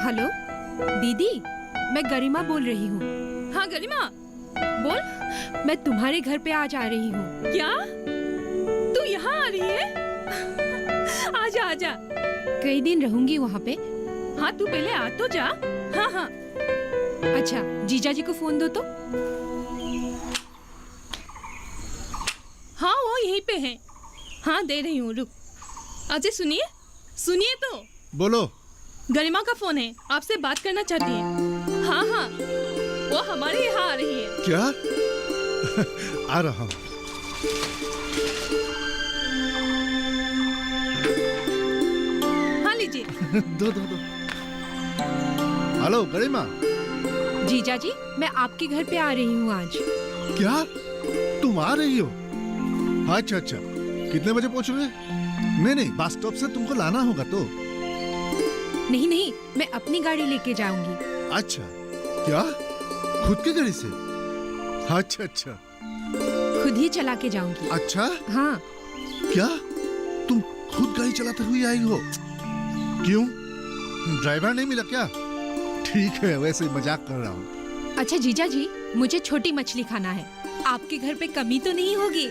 Hello दीदी, मैं गरिमा बोल रही हूँ। हाँ गरिमा, बोल। मैं तुम्हारे घर पे आज आ रही हूँ। क्या तू यहाँ आ रही है? आजा आजा। कई दिन रहूंगी वहाँ पे। हाँ तू पहले आ तो जा। हाँ हाँ। अच्छा, जीजा जी को फोन दो तो। हाँ वो यहीं पे है। हाँ दे रही हूँ, रुक। अजय सुनिए, सुनिए तो। बोलो। गरिमा का फोन है, आपसे बात करना चाहती है। हाँ हाँ, वो हमारे यहाँ आ रही है। क्या? आ रहा हूँ। हाँ लीजिए। दो। हेलो गरिमा। जीजा जी, मैं आपके घर पे आ रही हूँ आज। क्या? तुम आ रही हो? अच्छा, कितने बजे पहुँचोगे? नहीं, बस स्टॉप से तुमको लाना होगा तो। नहीं, मैं अपनी गाड़ी लेके जाऊंगी। अच्छा, क्या? खुद की गाड़ी से? अच्छा। खुद ही चला के जाऊंगी। अच्छा? हाँ। क्या? तुम खुद गाड़ी चलाते हुए आई हो? क्यों? ड्राइवर नहीं मिला क्या? ठीक है, वैसे मजाक कर रहा हूँ। अच्छा जीजा जी, मुझे छोटी मछली खाना है। आपके घर पे कमी तो नहीं होगी?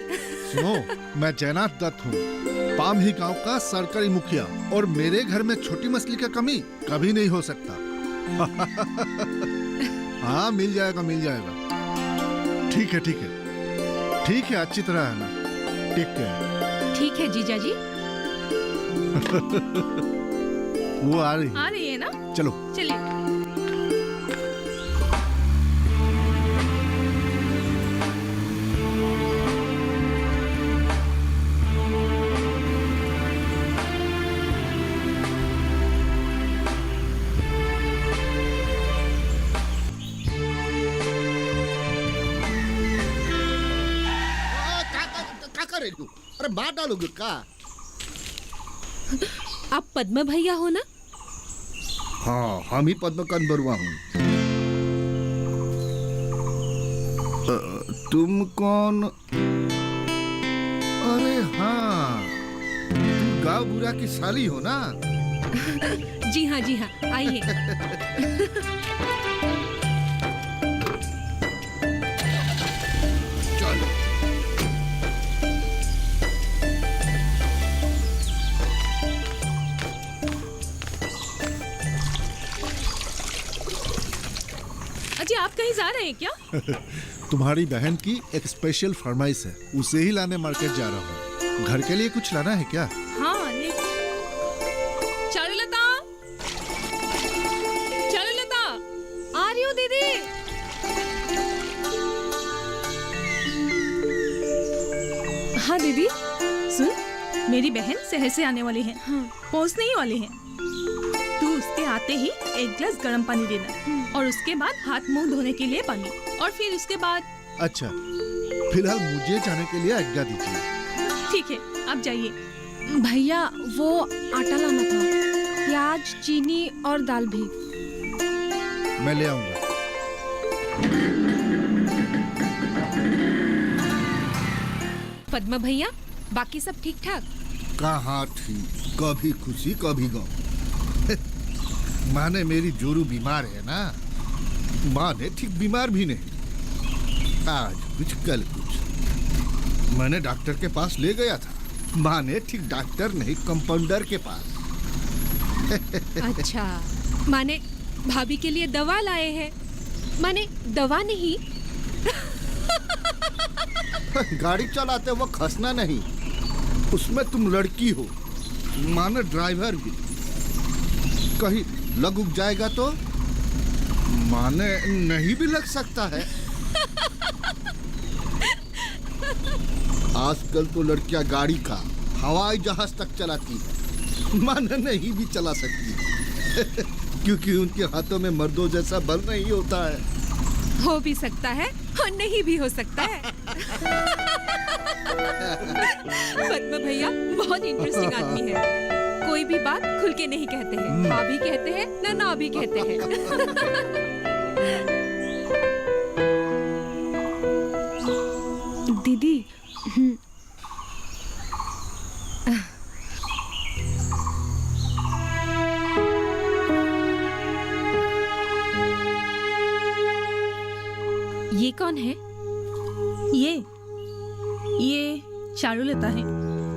सुनो, मैं जयनाथ दत्त हूँ, पामही गांव का सरकारी मुखिया, और मेरे घर में छोटी मछली का कमी कभी नहीं हो सकता। हाँ मिल जाएगा। ठीक है, अच्छी तरह है ना? ठीक है जीजा जी। वो आ रही है ना? चलो चलिए। अरे मार डालोगे का? आप पद्म भैया हो ना? हाँ, हम ही पद्मकांत बरुआ हूँ। तुम कौन? अरे हाँ, तुम गाँव बुरा की साली हो ना? जी हाँ, आइए। चलो। अजय आप कहीं जा रहे हैं क्या? तुम्हारी बहन की एक स्पेशल फरमाइश है, उसे ही लाने मार्केट जा रहा हूँ। घर के लिए कुछ लाना है क्या? हाँ ले। चारुलता, आ रही हूँ दीदी। हाँ दीदी सुन, मेरी बहन शहर से आने वाली है। हाँ। पहुँचने ही वाली है। तू उसके आते ही एक गिलास गर्म पानी देना, और उसके बाद हाथ मुंह धोने के लिए पानी, और फिर उसके बाद। अच्छा, फिलहाल मुझे जाने के लिए आज्ञा दीजिए। ठीक है, आप जाइए। भैया वो आटा लाना था, प्याज, चीनी और दाल भी। मैं ले आऊंगा। पद्म भैया, बाकी सब ठीक ठाक? कहाँ ठीक, कभी खुशी कभी गम। माने मेरी जोरू बीमार है ना, माने ठीक बीमार भी नहीं। आज कुछ कल कुछ। मैंने डॉक्टर के पास ले गया था, माने ठीक डॉक्टर नहीं कंपाउंडर के पास। अच्छा, माने भाभी के लिए दवा लाए हैं? माने दवा नहीं। गाड़ी चलाते वक्त हंसना नहीं, उसमें तुम लड़की हो, माने ड्राइवर भी। कहीं लग उग जाएगा तो माने नहीं भी लग सकता है। आजकल तो लड़कियां गाड़ी का हवाई जहाज तक चलाती है, माने नहीं भी चला सकती। क्योंकि उनके हाथों में मर्दों जैसा बल नहीं होता है। हो भी सकता है और नहीं भी हो सकता है। पद्म भैया बहुत इंटरेस्टिंग आदमी है, कोई भी बात खुल के नहीं कहते हैं, हाँ भी कहते हैं ना भी कहते हैं। दीदी ये कौन है? ये चारुलता है,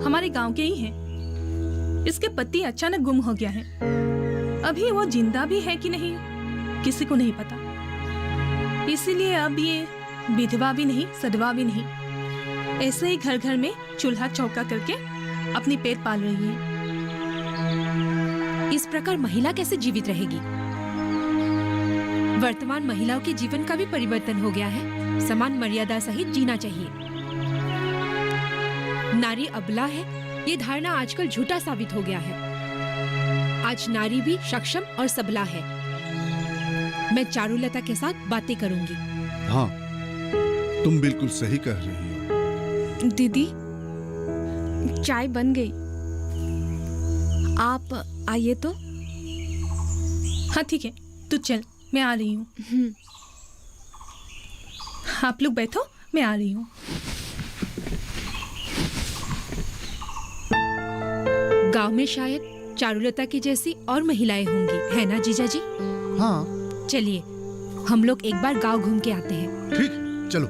हमारे गांव के ही हैं। इसके पति अचानक गुम हो गया है। अभी वो जिंदा भी है कि नहीं किसी को नहीं पता, इसीलिए अब ये विधवा भी नहीं, सधवा भी नहीं, ऐसे ही घर घर में चूल्हा चौका करके अपनी पेट पाल रही है। इस प्रकार महिला कैसे जीवित रहेगी? वर्तमान महिलाओं के जीवन का भी परिवर्तन हो गया है। समान मर्यादा सहित जीना चाहिए। नारी अबला है, ये धारणा आजकल झूठा साबित हो गया है। आज नारी भी सक्षम और सबला है। मैं चारुलता के साथ बातें करूंगी। हाँ, तुम बिल्कुल सही कह रही हो। दीदी, चाय बन गई, आप आइए तो। हाँ ठीक है, तू चल, मैं आ रही हूँ। आप लोग बैठो, मैं आ रही हूँ। गांव में शायद चारुलता की जैसी और महिलाएं होंगी, है ना जीजा जी? हाँ चलिए हम लोग एक बार गांव घूम के आते हैं। ठीक, चलो।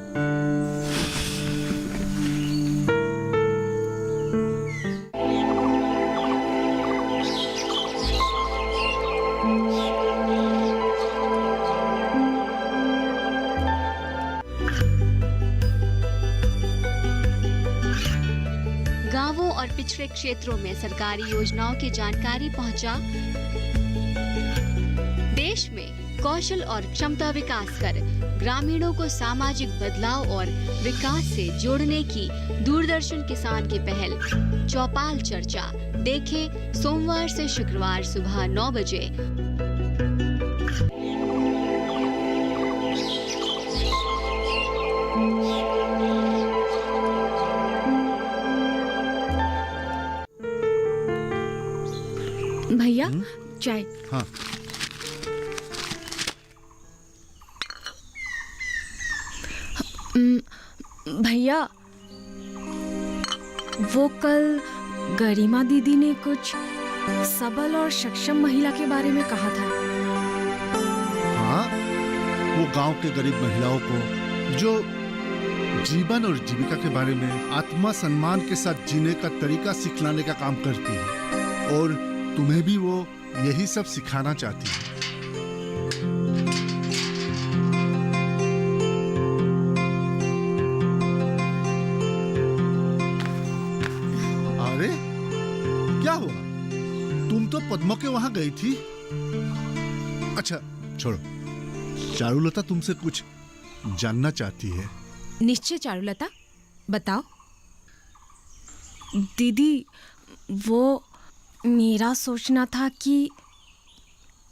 गांवों और पिछड़े क्षेत्रों में सरकारी योजनाओं की जानकारी पहुंचा। देश में कौशल और क्षमता विकास कर ग्रामीणों को सामाजिक बदलाव और विकास से जोड़ने की दूरदर्शन किसान की पहल चौपाल चर्चा देखें सोमवार से शुक्रवार सुबह 9 बजे। भैया चाय। हाँ, भैया, वो कल गरिमा दीदी ने कुछ सबल और सक्षम महिला के बारे में कहा था। हाँ, वो गांव के गरीब महिलाओं को जो जीवन और जीविका के बारे में आत्मा सम्मान के साथ जीने का तरीका सिखलाने का काम करती है, और तुम्हें भी वो यही सब सिखाना चाहती है। अरे क्या हुआ? तुम तो पद्मा के वहां गई थी। अच्छा छोड़ो, चारुलता तुमसे कुछ जानना चाहती है। निश्चय चारुलता, बताओ। दीदी, वो मेरा सोचना था कि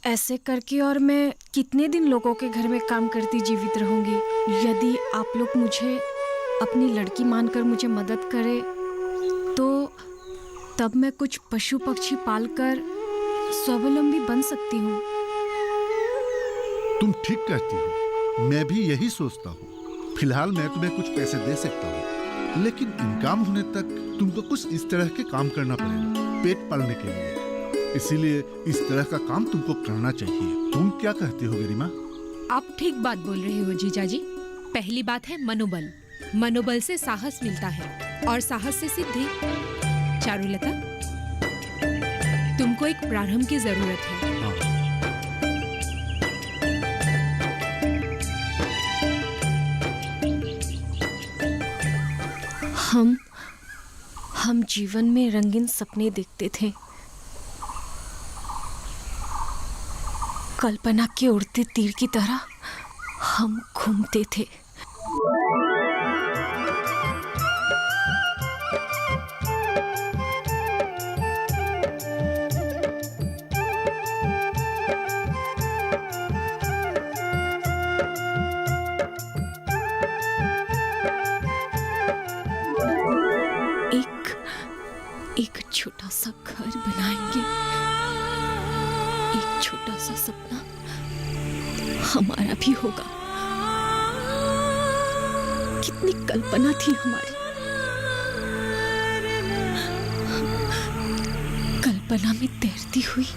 ऐसे करके और मैं कितने दिन लोगों के घर में काम करती जीवित रहूंगी। यदि आप लोग मुझे अपनी लड़की मानकर मुझे मदद करें तो तब मैं कुछ पशु पक्षी पालकर स्वावलंबी बन सकती हूँ। तुम ठीक कहती हो, मैं भी यही सोचता हूँ। फिलहाल मैं तुम्हें कुछ पैसे दे सकता हूँ, लेकिन इनकम होने तक तुमको कुछ इस तरह के काम करना पड़ेगा पेट पालने के लिए। इसीलिए इस तरह का काम तुमको करना चाहिए। तुम क्या कहती हो गरिमा? आप ठीक बात बोल रहे हो जीजा जी। पहली बात है मनोबल। मनोबल से साहस मिलता है और साहस से सिद्धि। चारुलता, तुमको एक प्रारंभ की जरूरत है। हम जीवन में रंगीन सपने देखते थे। कल्पना के उड़ते तीर की तरह हम घूमते थे। एक छोटा सा घर बनाएंगे। एक छोटा सा सपना हमारा भी होगा। कितनी कल्पना थी हमारी। कल्पना में तैरती हुई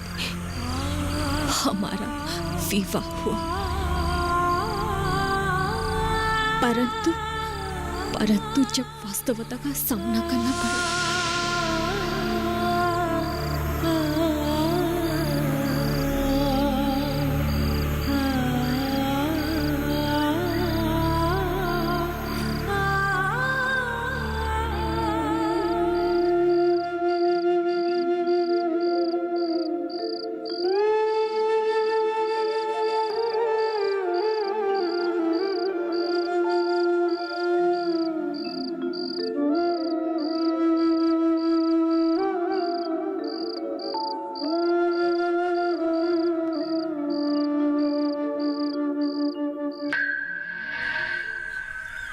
हमारा विवाह हुआ। परंतु जब वास्तवता का सामना करना पड़ा,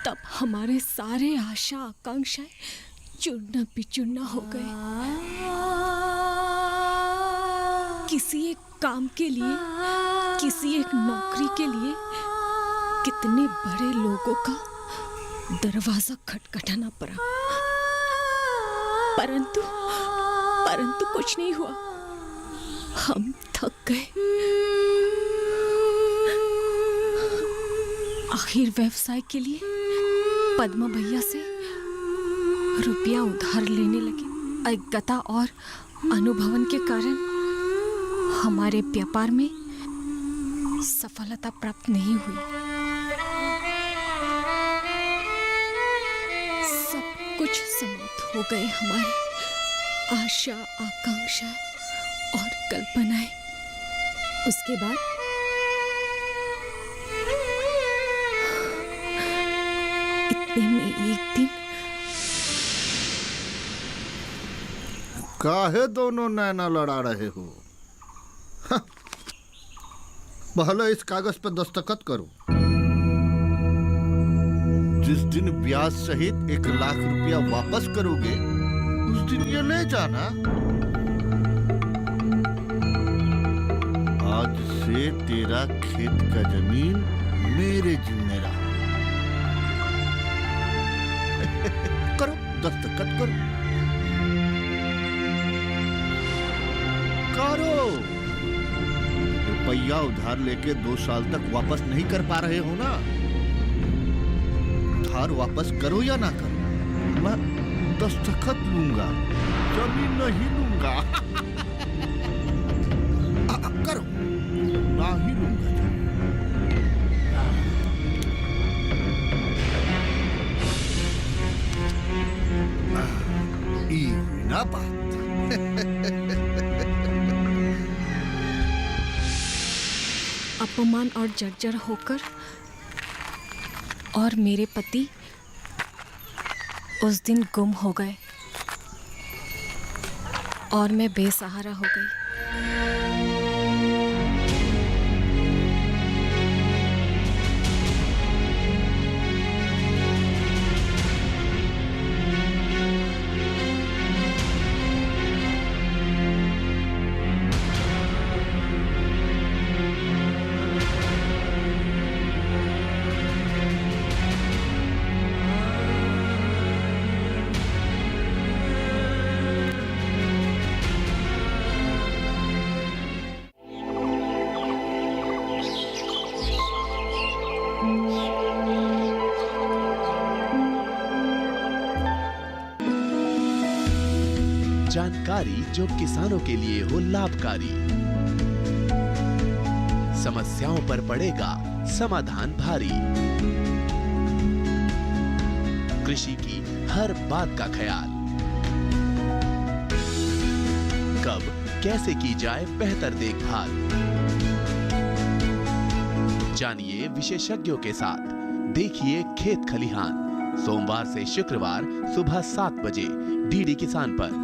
तब हमारे सारे आशा आकांक्षाएं चूरना बिचूरना हो गए। किसी एक काम के लिए, किसी एक नौकरी के लिए कितने बड़े लोगों का दरवाजा खटखटाना पड़ा, परंतु कुछ नहीं हुआ। हम थक गए। आखिर व्यवसाय के लिए पद्मा भैया से रुपया उधार लेने लगे। अज्ञता और अनुभवन के कारण हमारे व्यापार में सफलता प्राप्त नहीं हुई। सब कुछ समाप्त हो गए, हमारे आशा आकांक्षाएं और कल्पनाएं। उसके बाद इतने में एक दिन काहे दोनों नैना लड़ा रहे हो? हाँ। पहले इस कागज पर दस्तखत करो। जिस दिन ब्याज सहित 1 लाख रुपया वापस करोगे उस दिन ये ले जाना। आज से तेरा खेत का जमीन मेरे जिम्मे रहा। करो, दस्तखत करो। रुपया उधार लेके 2 साल तक वापस नहीं कर पा रहे हो ना? उधार वापस करो या ना करो, मैं दस्तखत लूंगा, जमीन नहीं लूंगा। करो, ना ही लूंगा। ना बात। अपमान और जर्जर होकर और मेरे पति उस दिन गुम हो गए और मैं बेसहारा हो गई। जानकारी जो किसानों के लिए हो लाभकारी, समस्याओं पर पड़ेगा समाधान भारी, कृषि की हर बात का ख्याल, कब कैसे की जाए बेहतर देखभाल। जानिए विशेषज्ञों के साथ, देखिए खेत खलिहान, सोमवार से शुक्रवार सुबह 7 बजे डीडी किसान पर।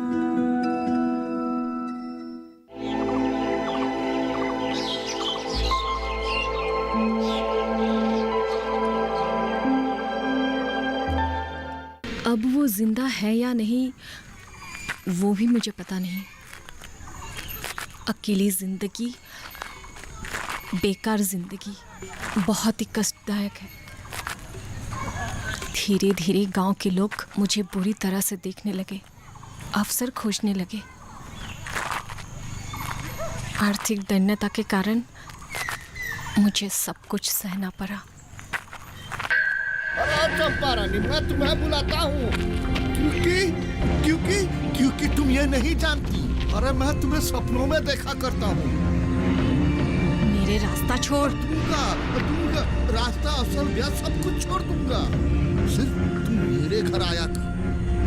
अब वो जिंदा है या नहीं वो भी मुझे पता नहीं। अकेली जिंदगी, बेकार जिंदगी बहुत ही कष्टदायक है। धीरे धीरे गांव के लोग मुझे बुरी तरह से देखने लगे, अवसर खोजने लगे। आर्थिक दैन्यता के कारण मुझे सब कुछ सहना पड़ा। अरे चंपा रानी, मैं तुम्हें बुलाता हूँ क्योंकि तुम ये नहीं जानती। अरे मैं तुम्हें सपनों में देखा करता हूँ। मेरे रास्ता छोड़। दूंगा रास्ता, असल ब्याह सब कुछ छोड़ दूंगा। सिर्फ तुम मेरे घर आया कर,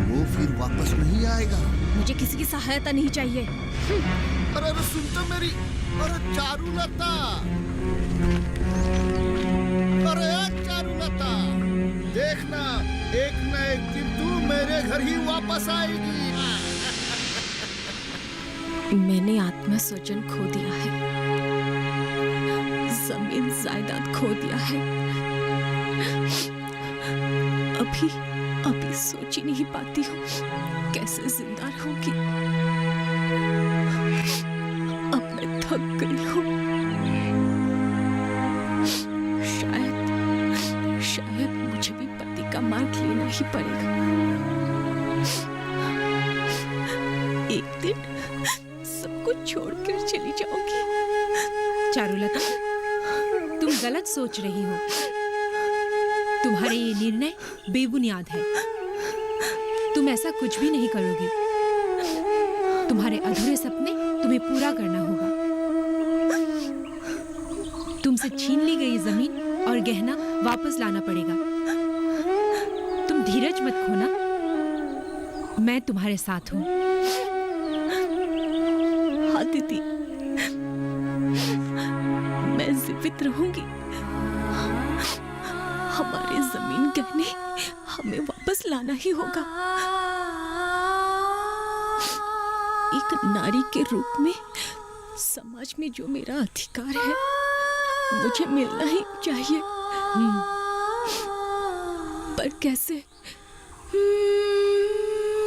वो फिर वापस नहीं आएगा। मुझे किसी की सहायता नहीं चाहिए। अरे सुन तो मेरी। अरे चारुलता, अरे चारुलता, देखना एक न एक दिन तू मेरे घर ही वापस आएगी। मैंने आत्मस्वजन खो दिया है, जमीन जायदाद खो दिया है। अभी सोच ही नहीं पाती हूँ कैसे जिंदा रहूंगी। अब मैं थक गई हूँ। शायद मुझे भी पति का मार्ग लेना ही पड़ेगा। एक दिन सब कुछ छोड़कर चली जाऊंगी। चारुलता, तुम गलत सोच रही हो। तुम्हारे ये निर्णय बेबुनियाद है। तुम ऐसा कुछ भी नहीं करोगी। तुम्हारे अधूरे सपने तुम्हें पूरा करना होगा। तुमसे छीन ली गई जमीन और गहना वापस लाना पड़ेगा। तुम धीरज मत खोना, मैं तुम्हारे साथ हूँ। हाँ दीदी, मैं जीवित रहूंगी। हमारे जमीन गहने हमें वापस लाना ही होगा। एक नारी के रूप में समाज में जो मेरा अधिकार है मुझे मिलना ही चाहिए। पर कैसे?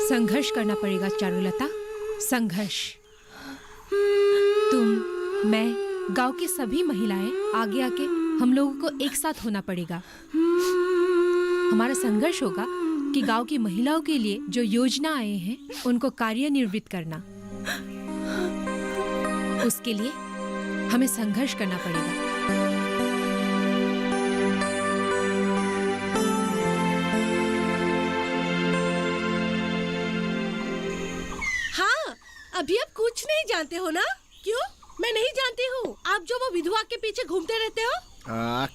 संघर्ष करना पड़ेगा चारुलता, संघर्ष। तुम, मैं, गांव की सभी महिलाएं आगे आके हम लोगों को एक साथ होना पड़ेगा। हमारा संघर्ष होगा कि गांव की महिलाओं के लिए जो योजना आए हैं उनको कार्यान्वित करना। उसके लिए हमें संघर्ष करना पड़ेगा। हाँ, अभी आप कुछ नहीं जानते हो ना? क्यों? मैं नहीं जानती हूँ। आप जो वो विधवा के पीछे घूमते रहते हो।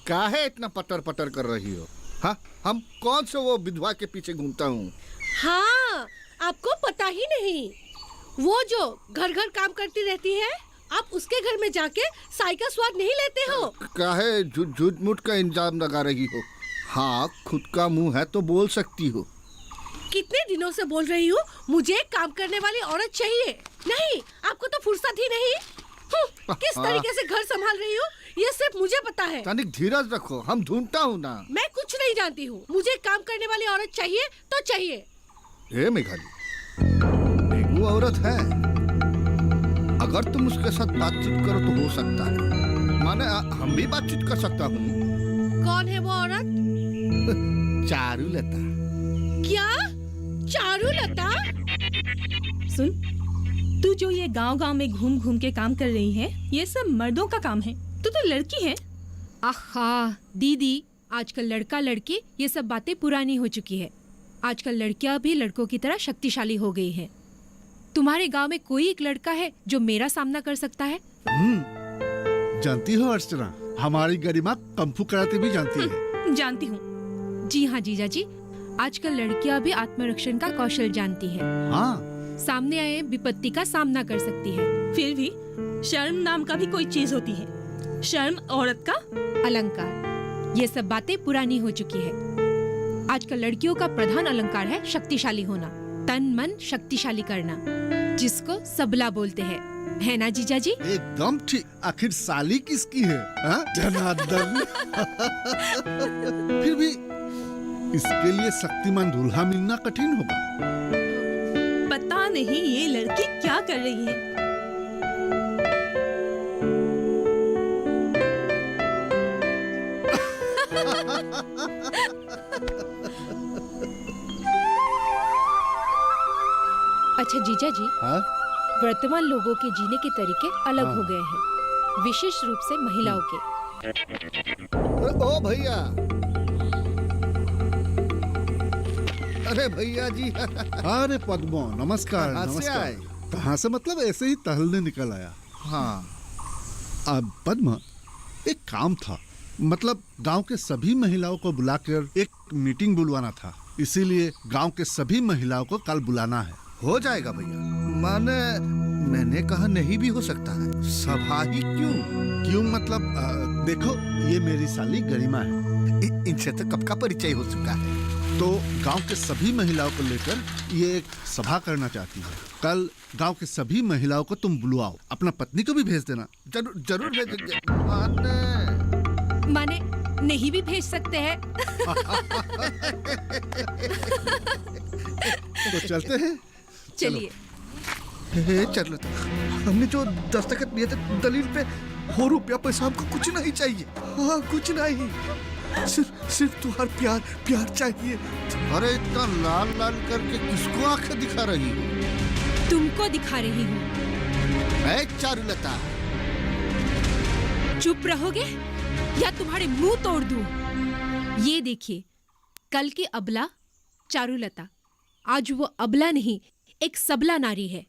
काहे इतना पटर पटर कर रही हो? हाँ, हम कौन से वो विधवा के पीछे घूमता हूँ? हाँ, आपको पता ही नहीं। वो जो घर घर काम करती रहती है, आप उसके घर में जाके साई का स्वाद नहीं लेते हो। काहे झूठ मूठ का इल्जाम लगा रही हो? हाँ, खुद का मुंह है तो बोल सकती हो। कितने दिनों से बोल रही हूँ, मुझे काम करने वाली औरत चाहिए। नहीं, आपको तो फुर्सत ही नहीं। किस तरीके से घर संभाल रही हूँ ये सिर्फ मुझे पता है। तनिक धीरज रखो, हम ढूंढता हूँ ना। मैं कुछ नहीं जानती हूँ। मुझे काम करने वाली औरत चाहिए तो चाहिए। ए मेघाली, वो औरत है। अगर तुम उसके साथ बातचीत करो तो हो सकता है। माने हम भी बातचीत कर सकता हूँ। कौन है वो औरत? चारुलता। क्या? चारुलता? सुन, तू जो ये गांव-गांव में घूम घूम के काम कर रही है, ये सब मर्दों का काम है। तू तो लड़की है। आहा दीदी, आजकल लड़का लड़की ये सब बातें पुरानी हो चुकी है। आजकल लड़कियां भी लड़कों की तरह शक्तिशाली हो गई हैं। तुम्हारे गांव में कोई एक लड़का है जो मेरा सामना कर सकता है? जानती हो अर्चना, हमारी गरिमा कंफू कराते भी जानती है। जानती हूँ। जी हाँ जीजा जी, आजकल लड़कियां भी आत्मरक्षण का कौशल जानती हैं। हाँ, सामने आए विपत्ति का सामना कर सकती है। फिर भी शर्म नाम का भी कोई चीज होती है। शर्म औरत का अलंकार। ये सब बातें पुरानी हो चुकी है। आजकल लड़कियों का प्रधान अलंकार है शक्तिशाली होना, तन मन शक्तिशाली करना, जिसको सबला बोलते हैं, है ना जीजा जी? एकदम ठीक। आखिर साली किसकी है? जनार्दन। फिर भी इसके लिए शक्तिमान दूल्हा मिलना कठिन होगा। पता नहीं ये लड़की क्या कर रही है। अच्छा जीजा जी, हाँ? वर्तमान लोगों के जीने के तरीके अलग हो गए हैं, विशेष रूप से महिलाओं के। ओ भैया, अरे भैया जी अरे पद्मो, नमस्कार। कहाँ से नमस्कार। आए? कहाँ से मतलब ऐसे ही टहलने निकल आया। हाँ, अब पद्म, एक काम था, मतलब गांव के सभी महिलाओं को बुलाकर एक मीटिंग बुलवाना था, इसीलिए गांव के सभी महिलाओं को कल बुलाना है। हो जाएगा भैया। माने मैंने कहा नहीं भी हो सकता है, सभा ही क्यों? मतलब देखो, ये मेरी साली गरिमा है, इनसे तो कब का परिचय हो चुका है। तो गांव के सभी महिलाओं को लेकर ये एक सभा करना चाहती है। कल गांव के सभी महिलाओं को तुम बुलवाओ, अपना पत्नी को भी भेज देना। जरूर जरूर भेजेंगे। माने नहीं भी भेज सकते हैं। तो चलते हैं। चलिए। चलो, हमने जो दस्तखत दिए थे दलील पे, हो रुपया पैसा हमको कुछ नहीं चाहिए। हाँ, कुछ नहीं, सिर्फ तुम्हारा प्यार प्यार चाहिए। अरे इतना लाल लाल करके किसको आंखें दिखा रही हो? तुमको दिखा रही हूँ। चारुलता, चुप रहोगे या तुम्हारे मुंह तोड़ दूं? ये देखिए, कल की अबला चारुलता आज वो अबला नहीं, एक सबला नारी है।